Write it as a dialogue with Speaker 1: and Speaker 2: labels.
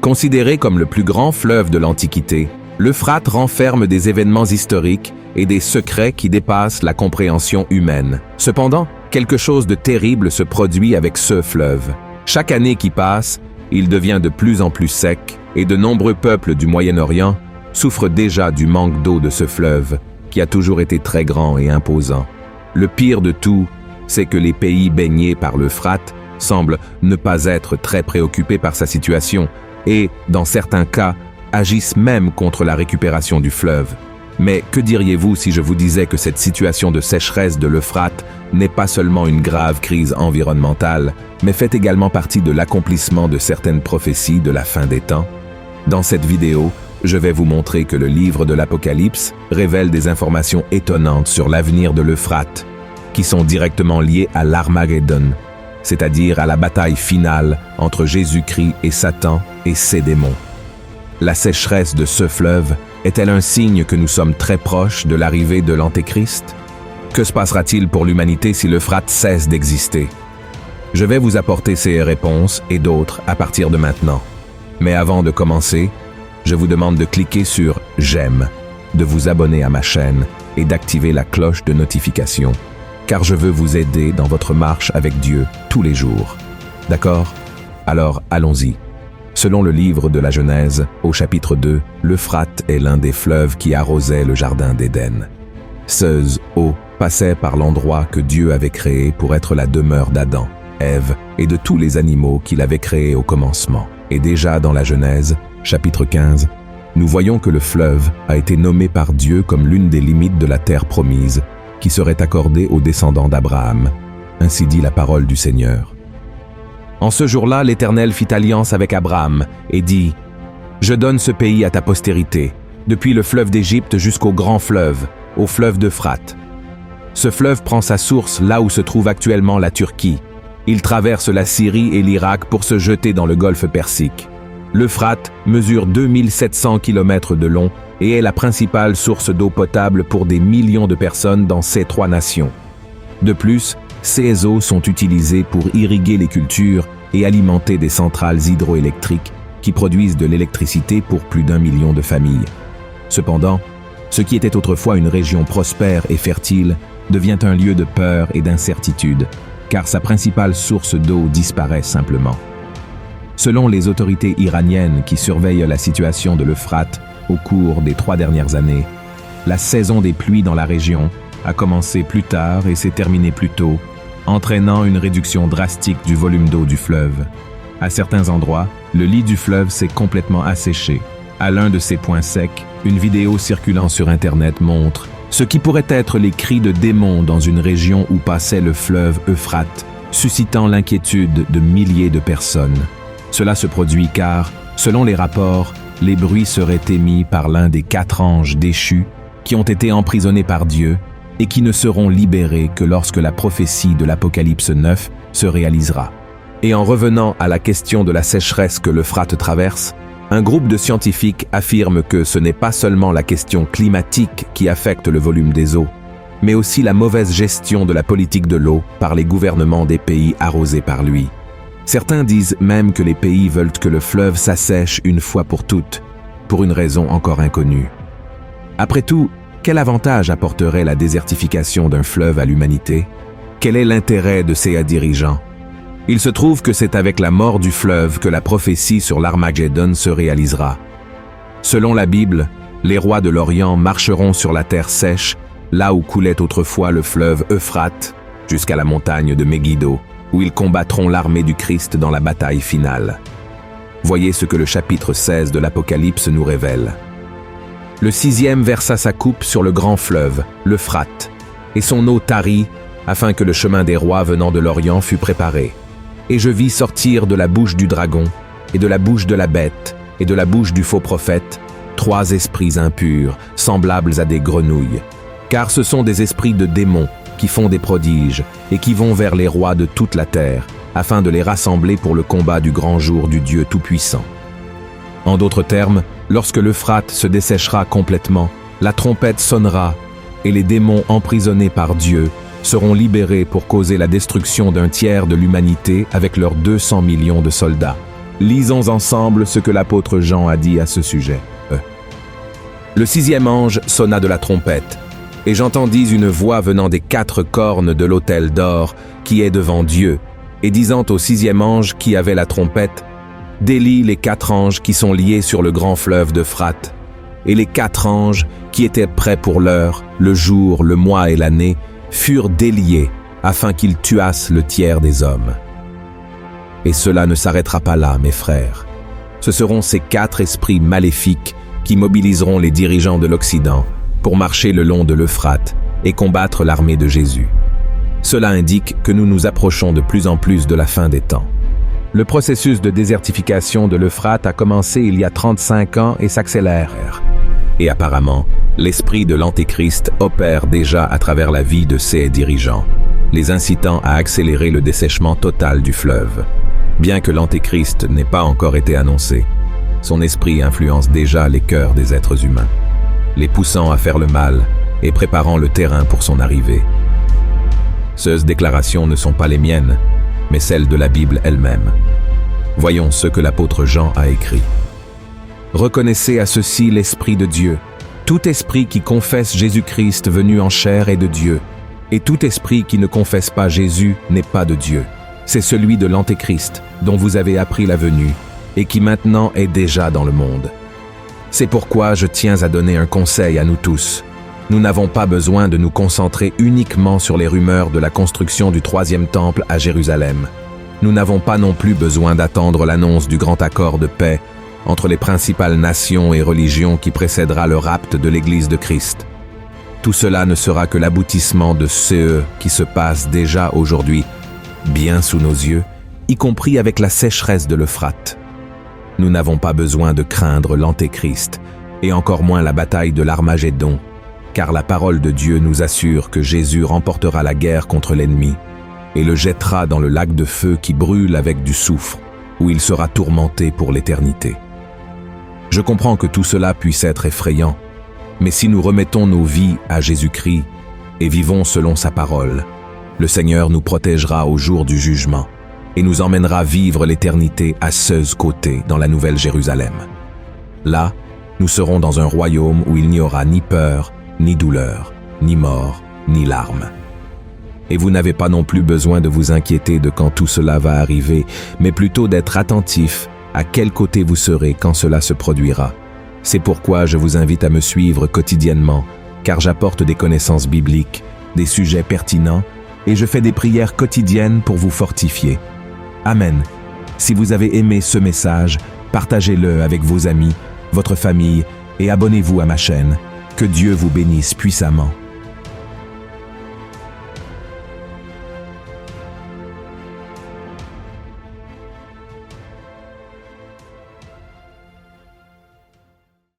Speaker 1: Considéré comme le plus grand fleuve de l'Antiquité, l'Euphrate renferme des événements historiques et des secrets qui dépassent la compréhension humaine. Cependant, quelque chose de terrible se produit avec ce fleuve. Chaque année qui passe, il devient de plus en plus sec et de nombreux peuples du Moyen-Orient souffrent déjà du manque d'eau de ce fleuve, qui a toujours été très grand et imposant. Le pire de tout, c'est que les pays baignés par l'Euphrate semblent ne pas être très préoccupés par sa situation et, dans certains cas, agissent même contre la récupération du fleuve. Mais que diriez-vous si je vous disais que cette situation de sécheresse de l'Euphrate n'est pas seulement une grave crise environnementale, mais fait également partie de l'accomplissement de certaines prophéties de la fin des temps? Dans cette vidéo, je vais vous montrer que le livre de l'Apocalypse révèle des informations étonnantes sur l'avenir de l'Euphrate, qui sont directement liées à l'Armageddon, c'est-à-dire à la bataille finale entre Jésus-Christ et Satan et ses démons. La sécheresse de ce fleuve est-elle un signe que nous sommes très proches de l'arrivée de l'Antéchrist? Que se passera-t-il pour l'humanité si l'Euphrate cesse d'exister? Je vais vous apporter ces réponses et d'autres à partir de maintenant. Mais avant de commencer, je vous demande de cliquer sur « J'aime », de vous abonner à ma chaîne et d'activer la cloche de notification, car je veux vous aider dans votre marche avec Dieu tous les jours. D'accord? Alors allons-y. Selon le livre de la Genèse, au chapitre 2, l'Euphrate est l'un des fleuves qui arrosait le jardin d'Éden. Ces eaux passaient par l'endroit que Dieu avait créé pour être la demeure d'Adam, Ève et de tous les animaux qu'il avait créés au commencement. Et déjà dans la Genèse, chapitre 15, nous voyons que le fleuve a été nommé par Dieu comme l'une des limites de la terre promise qui serait accordée aux descendants d'Abraham. Ainsi dit la parole du Seigneur. En ce jour-là, l'Éternel fit alliance avec Abraham et dit « Je donne ce pays à ta postérité, depuis le fleuve d'Égypte jusqu'au grand fleuve, au fleuve d'Euphrate. Ce fleuve prend sa source là où se trouve actuellement la Turquie. Il traverse la Syrie et l'Irak pour se jeter dans le golfe Persique. L'Euphrate mesure 2700 km de long et est la principale source d'eau potable pour des millions de personnes dans ces trois nations. De plus, ces eaux sont utilisées pour irriguer les cultures et alimenter des centrales hydroélectriques qui produisent de l'électricité pour plus d'1 million de familles. Cependant, ce qui était autrefois une région prospère et fertile devient un lieu de peur et d'incertitude, car sa principale source d'eau disparaît simplement. Selon les autorités iraniennes qui surveillent la situation de l'Euphrate au cours des 3 dernières années, la saison des pluies dans la région a commencé plus tard et s'est terminée plus tôt, entraînant une réduction drastique du volume d'eau du fleuve. À certains endroits, le lit du fleuve s'est complètement asséché. À l'un de ces points secs, une vidéo circulant sur Internet montre ce qui pourrait être les cris de démons dans une région où passait le fleuve Euphrate, suscitant l'inquiétude de milliers de personnes. Cela se produit car, selon les rapports, les bruits seraient émis par l'un des 4 anges déchus qui ont été emprisonnés par Dieu et qui ne seront libérés que lorsque la prophétie de l'Apocalypse 9 se réalisera. Et en revenant à la question de la sécheresse que l'Euphrate traverse, un groupe de scientifiques affirme que ce n'est pas seulement la question climatique qui affecte le volume des eaux, mais aussi la mauvaise gestion de la politique de l'eau par les gouvernements des pays arrosés par lui. Certains disent même que les pays veulent que le fleuve s'assèche une fois pour toutes, pour une raison encore inconnue. Après tout, quel avantage apporterait la désertification d'un fleuve à l'humanité? Quel est l'intérêt de ces dirigeants? Il se trouve que c'est avec la mort du fleuve que la prophétie sur l'Armageddon se réalisera. Selon la Bible, les rois de l'Orient marcheront sur la terre sèche, là où coulait autrefois le fleuve Euphrate, jusqu'à la montagne de Megiddo, où ils combattront l'armée du Christ dans la bataille finale. Voyez ce que le chapitre 16 de l'Apocalypse nous révèle. Le 6e versa sa coupe sur le grand fleuve, l'Euphrate, et son eau tarit, afin que le chemin des rois venant de l'Orient fût préparé. Et je vis sortir de la bouche du dragon, et de la bouche de la bête, et de la bouche du faux prophète, 3 esprits impurs, semblables à des grenouilles. Car ce sont des esprits de démons qui font des prodiges, et qui vont vers les rois de toute la terre, afin de les rassembler pour le combat du grand jour du Dieu Tout-Puissant. En d'autres termes, lorsque l'Euphrate se desséchera complètement, la trompette sonnera, et les démons emprisonnés par Dieu seront libérés pour causer la destruction d'un tiers de l'humanité avec leurs 200 millions de soldats. Lisons ensemble ce que l'apôtre Jean a dit à ce sujet. Le sixième ange sonna de la trompette, et j'entendis une voix venant des 4 cornes de l'autel d'or qui est devant Dieu, et disant au sixième ange qui avait la trompette, « Délie les 4 anges qui sont liés sur le grand fleuve d'Euphrate. » Et les 4 anges qui étaient prêts pour l'heure, le jour, le mois et l'année, furent déliés afin qu'ils tuassent le tiers des hommes. Et cela ne s'arrêtera pas là, mes frères. Ce seront ces 4 esprits maléfiques qui mobiliseront les dirigeants de l'Occident pour marcher le long de l'Euphrate et combattre l'armée de Jésus. Cela indique que nous nous approchons de plus en plus de la fin des temps. Le processus de désertification de l'Euphrate a commencé il y a 35 ans et s'accélère. Et apparemment, l'esprit de l'Antéchrist opère déjà à travers la vie de ses dirigeants, les incitant à accélérer le dessèchement total du fleuve. Bien que l'Antéchrist n'ait pas encore été annoncé, son esprit influence déjà les cœurs des êtres humains, les poussant à faire le mal et préparant le terrain pour son arrivée. Ces déclarations ne sont pas les miennes, mais celles de la Bible elle-même. Voyons ce que l'apôtre Jean a écrit. Reconnaissez à ceci l'Esprit de Dieu. Tout esprit qui confesse Jésus-Christ venu en chair est de Dieu, et tout esprit qui ne confesse pas Jésus n'est pas de Dieu. C'est celui de l'Antéchrist, dont vous avez appris la venue, et qui maintenant est déjà dans le monde. C'est pourquoi je tiens à donner un conseil à nous tous. Nous n'avons pas besoin de nous concentrer uniquement sur les rumeurs de la construction du 3e temple à Jérusalem. Nous n'avons pas non plus besoin d'attendre l'annonce du grand accord de paix entre les principales nations et religions qui précédera le rapt de l'Église de Christ. Tout cela ne sera que l'aboutissement de ce qui se passe déjà aujourd'hui, bien sous nos yeux, y compris avec la sécheresse de l'Euphrate. Nous n'avons pas besoin de craindre l'Antéchrist, et encore moins la bataille de l'Armagédon, car la parole de Dieu nous assure que Jésus remportera la guerre contre l'ennemi et le jettera dans le lac de feu qui brûle avec du soufre, où il sera tourmenté pour l'éternité. Je comprends que tout cela puisse être effrayant, mais si nous remettons nos vies à Jésus-Christ et vivons selon sa parole, le Seigneur nous protégera au jour du jugement et nous emmènera vivre l'éternité à ses côtés dans la Nouvelle Jérusalem. Là, nous serons dans un royaume où il n'y aura ni peur, ni douleur, ni mort, ni larmes. Et vous n'avez pas non plus besoin de vous inquiéter de quand tout cela va arriver, mais plutôt d'être attentif à quel côté vous serez quand cela se produira. C'est pourquoi je vous invite à me suivre quotidiennement, car j'apporte des connaissances bibliques, des sujets pertinents, et je fais des prières quotidiennes pour vous fortifier. Amen. Si vous avez aimé ce message, partagez-le avec vos amis, votre famille, et abonnez-vous à ma chaîne. Que Dieu vous bénisse puissamment.